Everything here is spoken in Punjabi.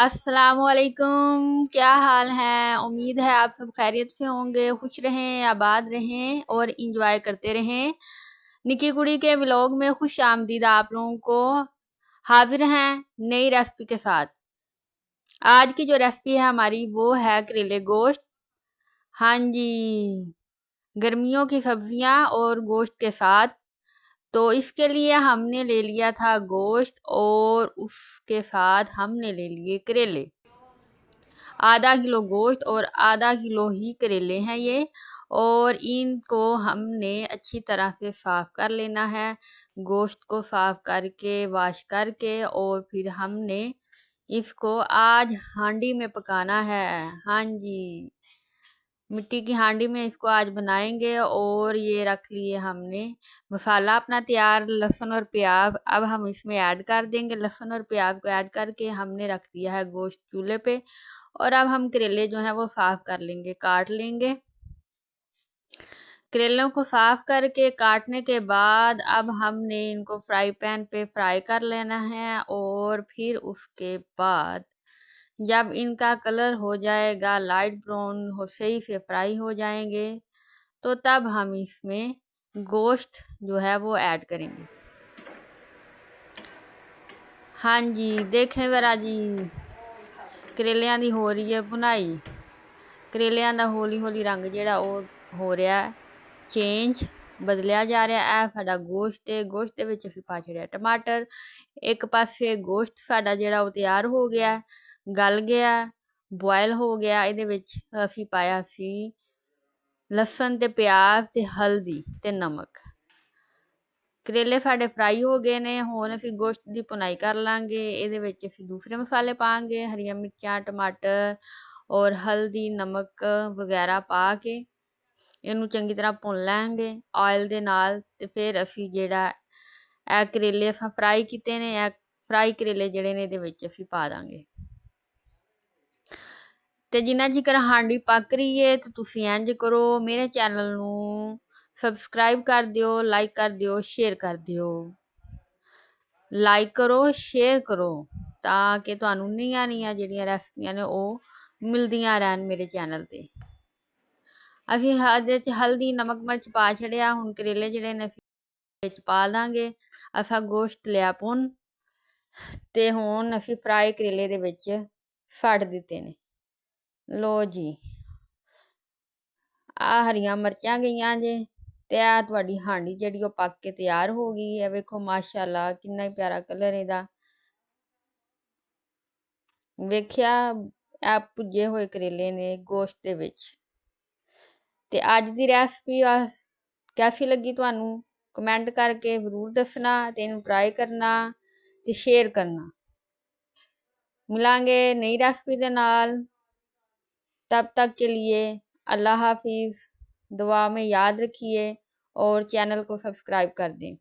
अस्सलामुअलैकुम। क्या हाल है? उम्मीद है आप सब खैरियत से होंगे, खुश रहें, आबाद रहें और इंजॉय करते रहें। निकी कुड़ी के व्लॉग में खुश आमदीद आप लोगों को। हाजिर हैं नई रेसिपी के साथ। आज की जो रेसिपी है हमारी वो है करेले गोश्त। हाँ जी, गर्मियों की सब्जियां और गोश्त के साथ। तो इसके लिए हमने ले लिया था गोश्त और उसके साथ हमने ले लिए करेले। आधा किलो गोश्त और आधा किलो ही करेले हैं ये। और इनको हमने अच्छी तरह से साफ कर लेना है। गोश्त को साफ करके वॉश करके और फिर हमने इसको आज हांडी में पकाना है। हाँ जी, मिट्टी की हांडी में इसको आज बनाएंगे। और ये रख लिए हमने मसाला अपना तैयार, लहसुन और प्याज अब हम इसमें ऐड कर देंगे। लहसुन और प्याज को ऐड करके हमने रख दिया है गोश्त चूल्हे पे। और अब हम करेले जो है वो साफ कर लेंगे, काट लेंगे। करेलों को साफ करके काटने के बाद अब हमने इनको फ्राई पैन पे फ्राई कर लेना है। और फिर उसके बाद जब इनका कलर हो जाएगा लाइट ब्राउन, हो सही से फ्राई हो जाएंगे, तो तब हम इसमें गोश्त जो है वो ऐड करेंगे। हाँ जी, देखें ज़रा जी, करेलियां दी हो रही है भुनाई। करेलियां ਦਾ ਹੌਲੀ ਹੌਲੀ ਰੰਗ ਜਿਹੜਾ ਉਹ ਹੋ ਰਿਹਾ ਚੇਂਜ, ਬਦਲਿਆ ਜਾ ਰਿਹਾ। ਇਹ ਸਾਡਾ ਗੋਸ਼ਤ ਹੈ, ਗੋਸ਼ਤ ਦੇ ਵਿੱਚ ਅਸੀਂ ਪਾ ਛੜਿਆ ਟਮਾਟਰ। ਇੱਕ ਪਾਸੇ ਗੋਸ਼ਤ ਸਾਡਾ ਜਿਹੜਾ ਉਹ ਤਿਆਰ ਹੋ ਗਿਆ, ਗਲ ਗਿਆ, ਬੋਇਲ ਹੋ ਗਿਆ। ਇਹਦੇ ਵਿੱਚ ਅਸੀਂ ਪਾਇਆ ਸੀ ਲਸਣ ਤੇ ਪਿਆਜ਼ ਤੇ ਹਲਦੀ ਤੇ ਨਮਕ। ਕਰੇਲੇ ਸਾਡੇ ਫਰਾਈ ਹੋ ਗਏ ਨੇ। ਹੁਣ ਅਸੀਂ ਗੋਸ਼ਤ ਦੀ ਭੁਨਾਈ ਕਰ ਲਾਂਗੇ। ਇਹਦੇ ਵਿੱਚ ਅਸੀਂ ਦੂਸਰੇ ਮਸਾਲੇ ਪਾਵਾਂਗੇ, ਹਰੀਆਂ ਮਿਰਚਾਂ, ਟਮਾਟਰ और हल्दी, नमक वगैरह पा के ਇਹਨੂੰ ਚੰਗੀ ਤਰ੍ਹਾਂ ਭੁੰਨ ਲਾਂਗੇ ਆਇਲ ਦੇ ਨਾਲ। ਤੇ ਫਿਰ ਅਸੀਂ ਜਿਹੜਾ ਇਹ ਕਰੇਲੇ ਆਪਾਂ ਫਰਾਈ ਕੀਤੇ ਨੇ, ਇਹ ਫਰਾਈ ਕਰੇਲੇ ਜਿਹੜੇ ਨੇ ਇਹਦੇ ਵਿੱਚ ਅਸੀਂ ਪਾ ਦਾਂਗੇ। ਤੇ ਜਿੰਨਾ ਜਿਕਰ ਹਾਂਡੀ ਪੱਕ ਰਹੀ ਏ ਤੇ ਤੁਸੀਂ ਇੰਜ ਕਰੋ, ਮੇਰੇ ਚੈਨਲ ਨੂੰ ਸਬਸਕ੍ਰਾਈਬ ਕਰ ਦਿਓ, ਲਾਈਕ ਕਰ ਦਿਓ, ਸ਼ੇਅਰ ਕਰ ਦਿਓ। ਲਾਈਕ ਕਰੋ, ਸ਼ੇਅਰ ਕਰੋ ਤਾਂ ਕਿ ਤੁਹਾਨੂੰ ਨਵੀਆਂ ਜਿਹੜੀਆਂ ਰੈਸਪੀਆਂ ਨੇ ਉਹ ਮਿਲਦੀਆਂ ਰਹਿਣ ਮੇਰੇ ਚੈਨਲ ਤੇ। ਅਸੀਂ ਇਹਦੇ 'ਚ ਹਲਦੀ, ਨਮਕ, ਮਿਰਚ ਪਾ ਛੜਿਆ। ਹੁਣ ਕਰੇਲੇ ਜਿਹੜੇ ਨੇ ਅਸੀਂ ਵਿੱਚ ਪਾ ਦਾਂਗੇ। ਅਸਾਂ ਗੋਸ਼ਤ ਲਿਆ ਭੁੰਨ ਤੇ ਹੁਣ ਅਸੀਂ ਫਰਾਈ ਕਰੇਲੇ ਦੇ ਵਿੱਚ ਛੱਡ ਦਿੱਤੇ ਨੇ। ਲੋ ਜੀ, ਆ ਹਰੀਆਂ ਮਿਰਚਾਂ ਗਈਆਂ ਜੇ ਤੇ ਆ ਤੁਹਾਡੀ ਹਾਂਡੀ ਜਿਹੜੀ ਉਹ ਪੱਕ ਕੇ ਤਿਆਰ ਹੋ ਗਈ ਹੈ। ਵੇਖੋ ਮਾਸ਼ਾਅੱਲਾ ਕਿੰਨਾ ਹੀ ਪਿਆਰਾ ਕਲਰ ਇਹਦਾ। ਵੇਖਿਆ, ਇਹ ਭੁੱਜੇ ਹੋਏ ਕਰੇਲੇ ਨੇ ਗੋਸ਼ਤ ਦੇ ਵਿੱਚ। ਤੇ ਅੱਜ ਦੀ ਰੈਸਪੀ ਕੈਸੀ ਲੱਗੀ ਤੁਹਾਨੂੰ ਕਮੈਂਟ ਕਰਕੇ ਜ਼ਰੂਰ ਦੱਸਣਾ ਤੇ ਇਹਨੂੰ ਟਰਾਈ ਕਰਨਾ ਤੇ ਸ਼ੇਅਰ ਕਰਨਾ। ਮਿਲਾਂਗੇ ਨਈ रेसिपी ਦੇ ਨਾਲ। तब तक के लिए अल्लाह हाफिज़। दुआ में याद रखिए और चैनल को सब्सक्राइब कर दें।